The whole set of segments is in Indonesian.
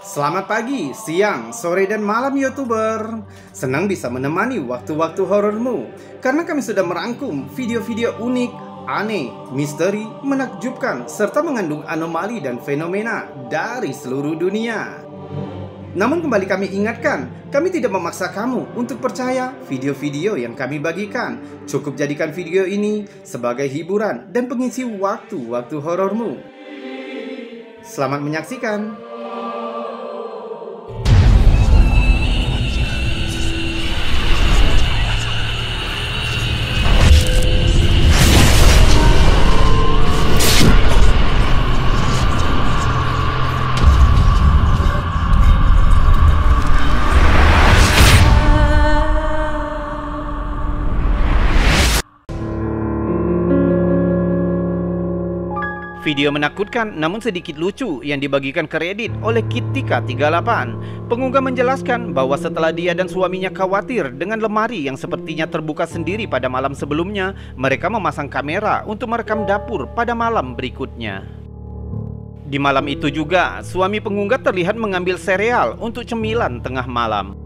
Selamat pagi, siang, sore, dan malam YouTuber. Senang bisa menemani waktu-waktu horormu, karena kami sudah merangkum video-video unik, aneh, misteri, menakjubkan, serta mengandung anomali dan fenomena dari seluruh dunia. Namun kembali kami ingatkan, kami tidak memaksa kamu untuk percaya video-video yang kami bagikan. Cukup jadikan video ini sebagai hiburan dan pengisi waktu-waktu horormu. Selamat menyaksikan. Video menakutkan namun sedikit lucu yang dibagikan ke Reddit oleh Kitika38. Pengunggah menjelaskan bahwa setelah dia dan suaminya khawatir dengan lemari yang sepertinya terbuka sendiri pada malam sebelumnya, mereka memasang kamera untuk merekam dapur pada malam berikutnya. Di malam itu juga, suami pengunggah terlihat mengambil sereal untuk cemilan tengah malam.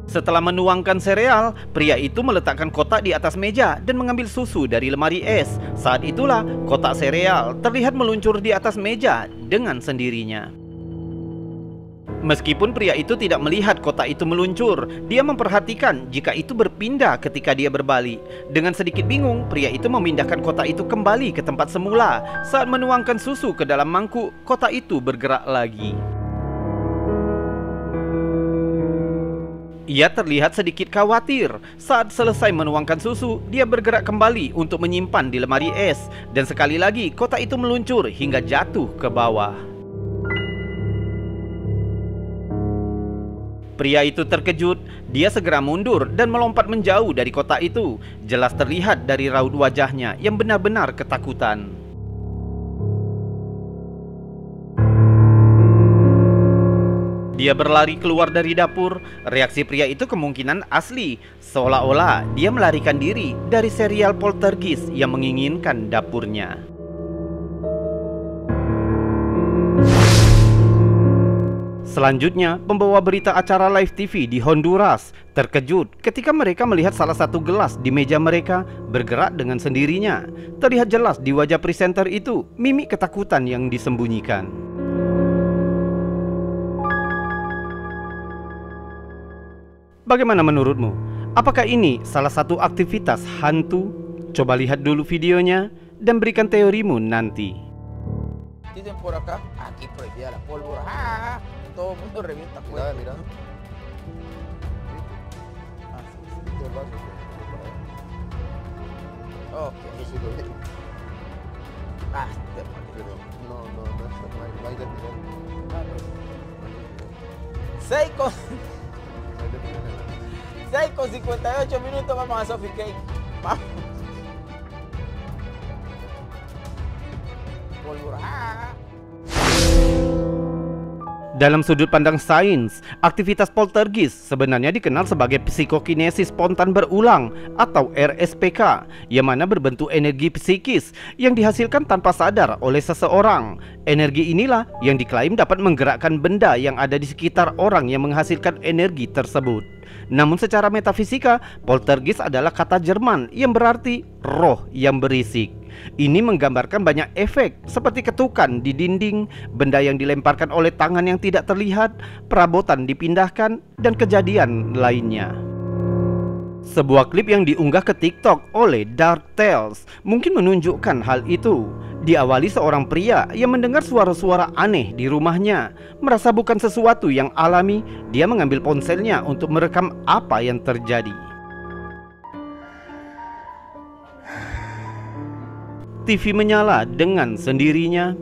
Setelah menuangkan sereal, pria itu meletakkan kotak di atas meja dan mengambil susu dari lemari es. Saat itulah kotak sereal terlihat meluncur di atas meja dengan sendirinya. Meskipun pria itu tidak melihat kotak itu meluncur, dia memperhatikan jika itu berpindah ketika dia berbalik. Dengan sedikit bingung, pria itu memindahkan kotak itu kembali ke tempat semula. Saat menuangkan susu ke dalam mangkuk, kotak itu bergerak lagi. Ia terlihat sedikit khawatir. Saat selesai menuangkan susu, dia bergerak kembali untuk menyimpan di lemari es. Dan sekali lagi, kotak itu meluncur hingga jatuh ke bawah. Pria itu terkejut. Dia segera mundur dan melompat menjauh dari kotak itu. Jelas terlihat dari raut wajahnya yang benar-benar ketakutan. Dia berlari keluar dari dapur. Reaksi pria itu kemungkinan asli, seolah-olah dia melarikan diri dari serial poltergeist yang menginginkan dapurnya. Selanjutnya, pembawa berita acara live TV di Honduras terkejut ketika mereka melihat salah satu gelas di meja mereka bergerak dengan sendirinya. Terlihat jelas di wajah presenter itu mimik ketakutan yang disembunyikan. Bagaimana menurutmu? Apakah ini salah satu aktivitas hantu? Coba lihat dulu videonya dan berikan teorimu nanti. Dicen por acá, aquí prohibida la pólvora. ¡Ah! Todo el mundo revienta fuego. Mira. Ok. Ah, no hay de tirar. 6:58 minutos vamos a Sophie Cake. Vamos. Dalam sudut pandang sains, aktivitas poltergeist sebenarnya dikenal sebagai psikokinesis spontan berulang atau RSPK, yang mana berbentuk energi psikis yang dihasilkan tanpa sadar oleh seseorang. Energi inilah yang diklaim dapat menggerakkan benda yang ada di sekitar orang yang menghasilkan energi tersebut. Namun secara metafisika, poltergeist adalah kata Jerman yang berarti roh yang berisik. Ini menggambarkan banyak efek seperti ketukan di dinding, benda yang dilemparkan oleh tangan yang tidak terlihat, perabotan dipindahkan, dan kejadian lainnya. Sebuah klip yang diunggah ke TikTok oleh Dark Tales mungkin menunjukkan hal itu. Diawali seorang pria yang mendengar suara-suara aneh di rumahnya. Merasa bukan sesuatu yang alami, dia mengambil ponselnya untuk merekam apa yang terjadi. TV menyala dengan sendirinya.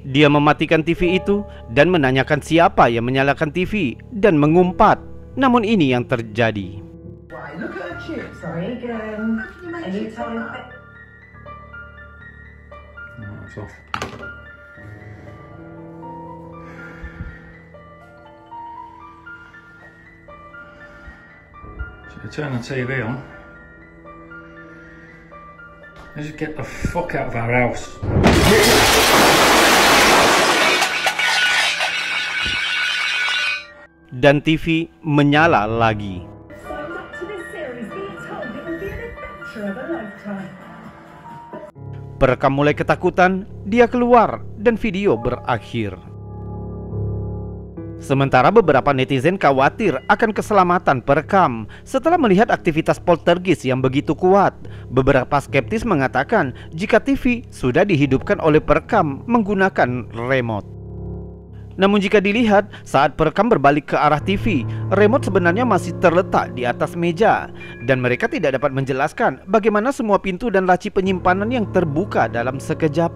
Dia mematikan TV itu dan menanyakan siapa yang menyalakan TV dan mengumpat. Namun ini yang terjadi. Turn the TV on. Just get the fuck out of our house. Dan TV menyala lagi. Perekam mulai ketakutan, dia keluar dan video berakhir. Sementara beberapa netizen khawatir akan keselamatan perekam setelah melihat aktivitas poltergeist yang begitu kuat. Beberapa skeptis mengatakan jika TV sudah dihidupkan oleh perekam menggunakan remote. Namun jika dilihat saat perekam berbalik ke arah TV, remote sebenarnya masih terletak di atas meja. Dan mereka tidak dapat menjelaskan bagaimana semua pintu dan laci penyimpanan yang terbuka dalam sekejap.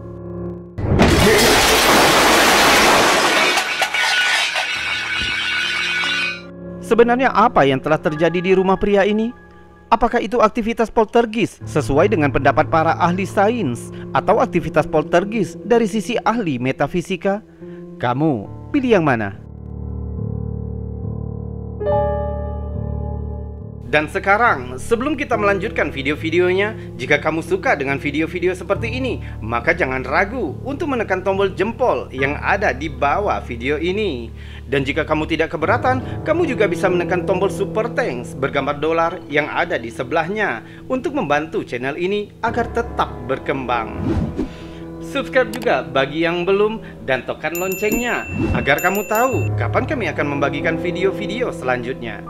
Sebenarnya apa yang telah terjadi di rumah pria ini? Apakah itu aktivitas poltergeist sesuai dengan pendapat para ahli sains, atau aktivitas poltergeist dari sisi ahli metafisika? Kamu pilih yang mana? Dan sekarang, sebelum kita melanjutkan video-videonya, jika kamu suka dengan video-video seperti ini, maka jangan ragu untuk menekan tombol jempol yang ada di bawah video ini. Dan jika kamu tidak keberatan, kamu juga bisa menekan tombol super thanks bergambar dolar yang ada di sebelahnya untuk membantu channel ini agar tetap berkembang. Subscribe juga bagi yang belum dan tekan loncengnya agar kamu tahu kapan kami akan membagikan video-video selanjutnya.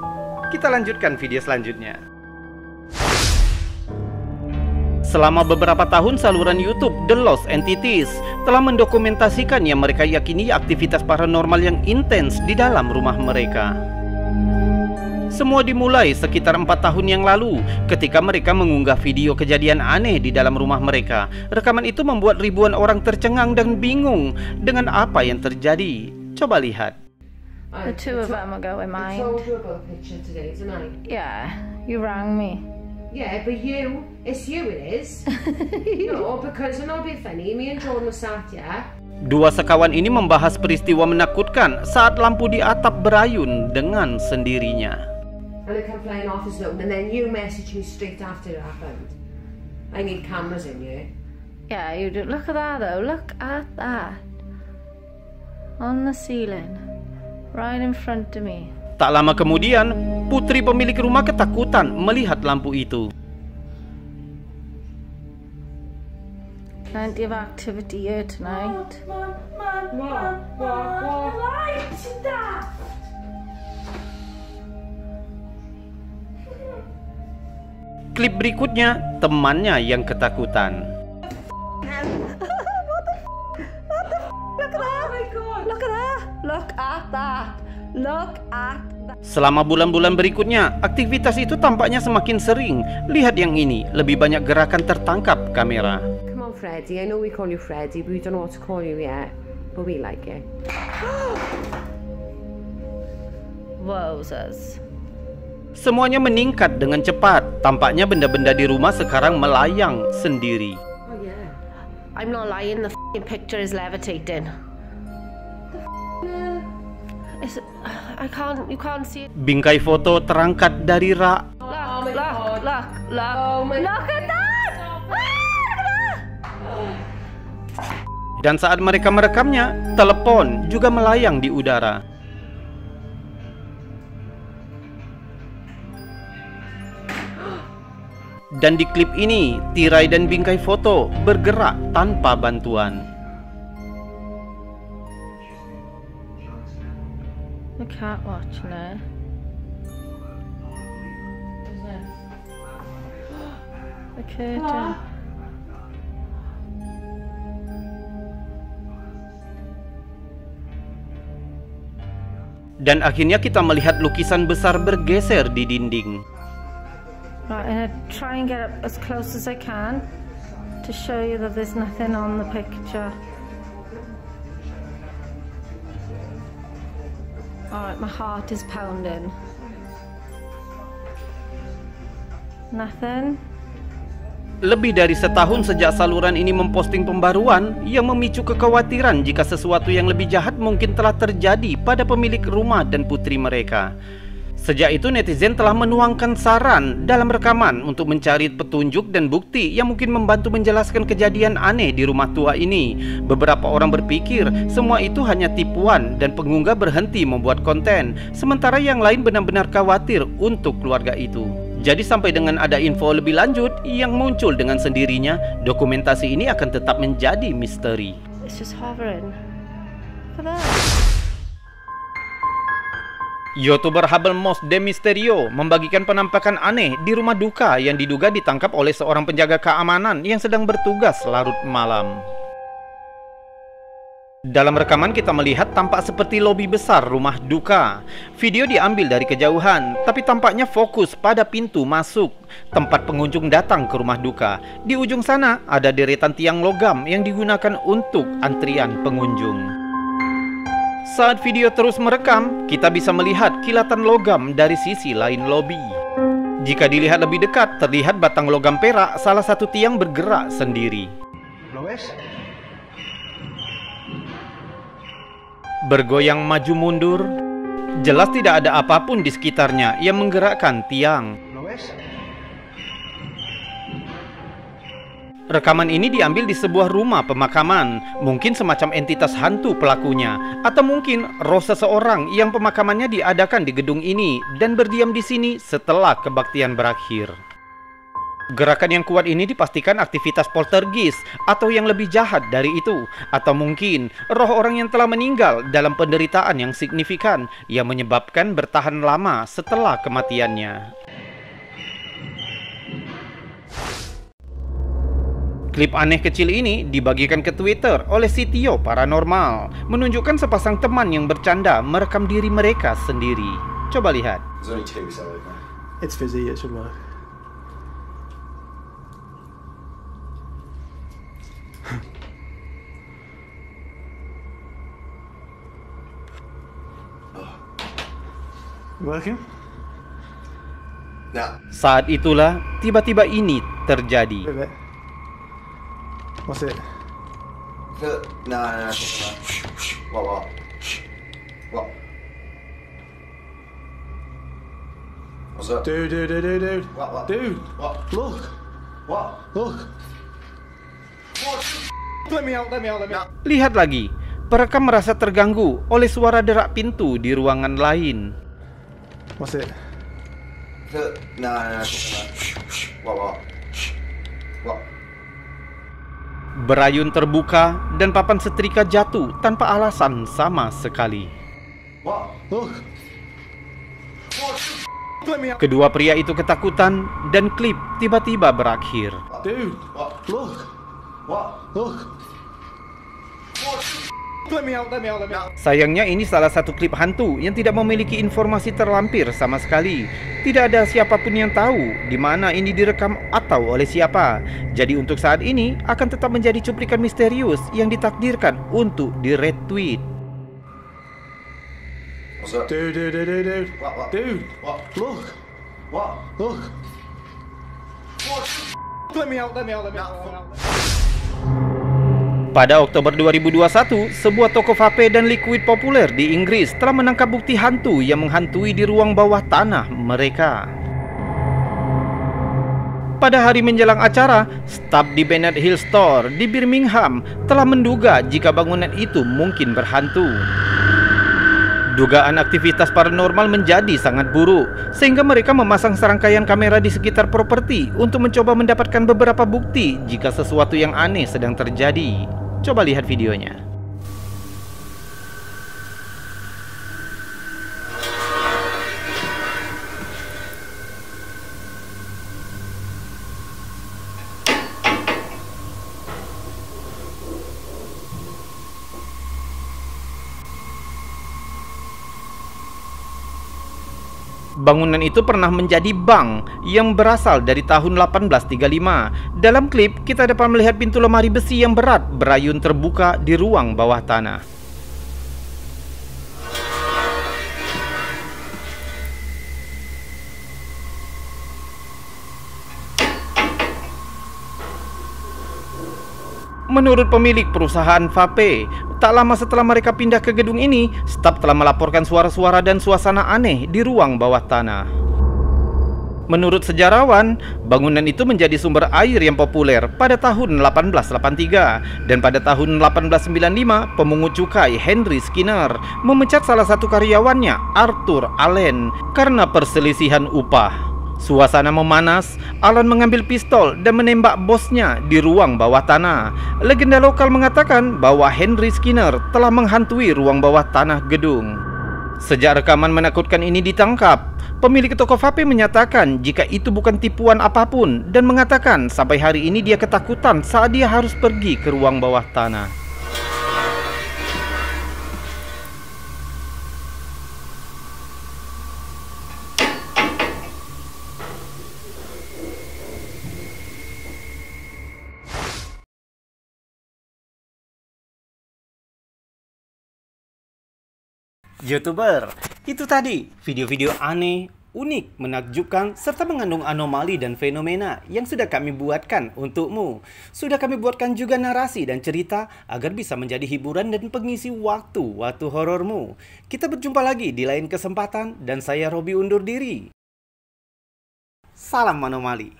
Kita lanjutkan video selanjutnya. Selama beberapa tahun saluran YouTube The Lost Entities telah mendokumentasikan yang mereka yakini aktivitas paranormal yang intens di dalam rumah mereka. Semua dimulai sekitar 4 tahun yang lalu ketika mereka mengunggah video kejadian aneh di dalam rumah mereka. Rekaman itu membuat ribuan orang tercengang dan bingung dengan apa yang terjadi. Coba lihat. The two of them are going I mine. told you about the picture today, tonight. Yeah, you rang me. Yeah, but it's you it is. No, because I'm not being funny, me and John were sat here. Dua sekawan ini membahas peristiwa menakutkan saat lampu di atap berayun dengan sendirinya. And I come flying off his phone, and then you messaged me straight after it happened. I need cameras in here. Yeah, you do. Look at that though. Look at that. On the ceiling. Right in front of me. Tak lama kemudian, putri pemilik rumah ketakutan melihat lampu itu. Plenty of activity here tonight. Klip berikutnya, temannya yang ketakutan. Look at that. Look at that. Selama bulan-bulan berikutnya, aktivitas itu tampaknya semakin sering. Lihat yang ini, lebih banyak gerakan tertangkap kamera. Come on, Freddie. I know we call you Freddie, but we don't know what to call you yet. But we like it. Wowzers. Semuanya meningkat dengan cepat. Tampaknya benda-benda di rumah sekarang melayang sendiri. Oh yeah. I'm not lying, the f***ing picture is levitating. You can't see it. Bingkai foto terangkat dari rak. Look at that! Dan saat mereka merekamnya, telepon juga melayang di udara. Dan di klip ini, tirai dan bingkai foto bergerak tanpa bantuan. The cat watching it. The curtain. Dan akhirnya kita melihat lukisan besar bergeser di dinding. Right, and I try and get up as close as I can to show you that there's nothing on the picture. Alright, my heart is pounding. Nothing. Lebih dari setahun sejak saluran ini memposting pembaruan yang memicu kekhawatiran jika sesuatu yang lebih jahat mungkin telah terjadi pada pemilik rumah dan putri mereka. Sejak itu netizen telah menuangkan saran dalam rekaman untuk mencari petunjuk dan bukti yang mungkin membantu menjelaskan kejadian aneh di rumah tua ini. Beberapa orang berpikir semua itu hanya tipuan dan pengunggah berhenti membuat konten, sementara yang lain benar-benar khawatir untuk keluarga itu. Jadi sampai dengan ada info lebih lanjut yang muncul dengan sendirinya, dokumentasi ini akan tetap menjadi misteri. It's just hovering. Look at that. YouTuber Habel Mos de Misterio membagikan penampakan aneh di rumah duka yang diduga ditangkap oleh seorang penjaga keamanan yang sedang bertugas larut malam. Dalam rekaman kita melihat tampak seperti lobi besar rumah duka. Video diambil dari kejauhan, tapi tampaknya fokus pada pintu masuk tempat pengunjung datang ke rumah duka. Di ujung sana ada deretan tiang logam yang digunakan untuk antrian pengunjung. Saat video terus merekam, kita bisa melihat kilatan logam dari sisi lain lobi. Jika dilihat lebih dekat, terlihat batang logam perak salah satu tiang bergerak sendiri. Bergoyang maju mundur. Jelas tidak ada apapun di sekitarnya yang menggerakkan tiang. Rekaman ini diambil di sebuah rumah pemakaman, mungkin semacam entitas hantu pelakunya, atau mungkin roh seseorang yang pemakamannya diadakan di gedung ini dan berdiam di sini setelah kebaktian berakhir. Gerakan yang kuat ini dipastikan aktivitas poltergeist atau yang lebih jahat dari itu, atau mungkin roh orang yang telah meninggal dalam penderitaan yang signifikan yang menyebabkan bertahan lama setelah kematiannya. Klip aneh kecil ini dibagikan ke Twitter oleh Sitio Paranormal, menunjukkan sepasang teman yang bercanda merekam diri mereka sendiri. Coba lihat. It's fizzy, it should work. Working? Saat itulah tiba-tiba ini terjadi. What's it? No. What? What's up? Dude. What? Dude. What? Look. What? Look. Let me out. Lihat lagi, perekam merasa terganggu oleh suara derak pintu di ruangan lain. What's it? No. What? Berayun terbuka dan papan setrika jatuh tanpa alasan sama sekali. Look. Let me out. Kedua pria itu ketakutan dan klip tiba-tiba berakhir. Dude. Look. Look. Let me out. Sayangnya ini salah satu klip hantu yang tidak memiliki informasi terlampir sama sekali. Tidak ada siapapun yang tahu di mana ini direkam atau oleh siapa. Jadi untuk saat ini akan tetap menjadi cuplikan misterius yang ditakdirkan untuk di-retweet. What's up? Dude. What? Dude. What? Look. What? Look. Let me out. Pada Oktober 2021, sebuah toko vape dan liquid populer di Inggris telah menangkap bukti hantu yang menghantui di ruang bawah tanah mereka. Pada hari menjelang acara, staf di Bennett Hill Store di Birmingham telah menduga jika bangunan itu mungkin berhantu. Dugaan aktivitas paranormal menjadi sangat buruk, sehingga mereka memasang serangkaian kamera di sekitar properti untuk mencoba mendapatkan beberapa bukti jika sesuatu yang aneh sedang terjadi. Coba lihat videonya. Bangunan itu pernah menjadi bank yang berasal dari tahun 1835. Dalam klip, kita dapat melihat pintu lemari besi yang berat berayun terbuka di ruang bawah tanah. Menurut pemilik perusahaan Vape, tak lama setelah mereka pindah ke gedung ini, staf telah melaporkan suara-suara dan suasana aneh di ruang bawah tanah. Menurut sejarawan, bangunan itu menjadi sumber air yang populer pada tahun 1883 dan pada tahun 1895 pemungut cukai Henry Skinner memecat salah satu karyawannya, Arthur Allen, karena perselisihan upah. Suasana memanas, Alan mengambil pistol dan menembak bosnya di ruang bawah tanah. Legenda lokal mengatakan bahwa Henry Skinner telah menghantui ruang bawah tanah gedung. Sejak rekaman menakutkan ini ditangkap, pemilik toko vape menyatakan jika itu bukan tipuan apapun dan mengatakan sampai hari ini dia ketakutan saat dia harus pergi ke ruang bawah tanah. YouTuber, itu tadi video-video aneh, unik, menakjubkan, serta mengandung anomali dan fenomena yang sudah kami buatkan untukmu. Sudah kami buatkan juga narasi dan cerita agar bisa menjadi hiburan dan pengisi waktu horormu. Kita berjumpa lagi di lain kesempatan dan saya Robi undur diri. Salam anomali.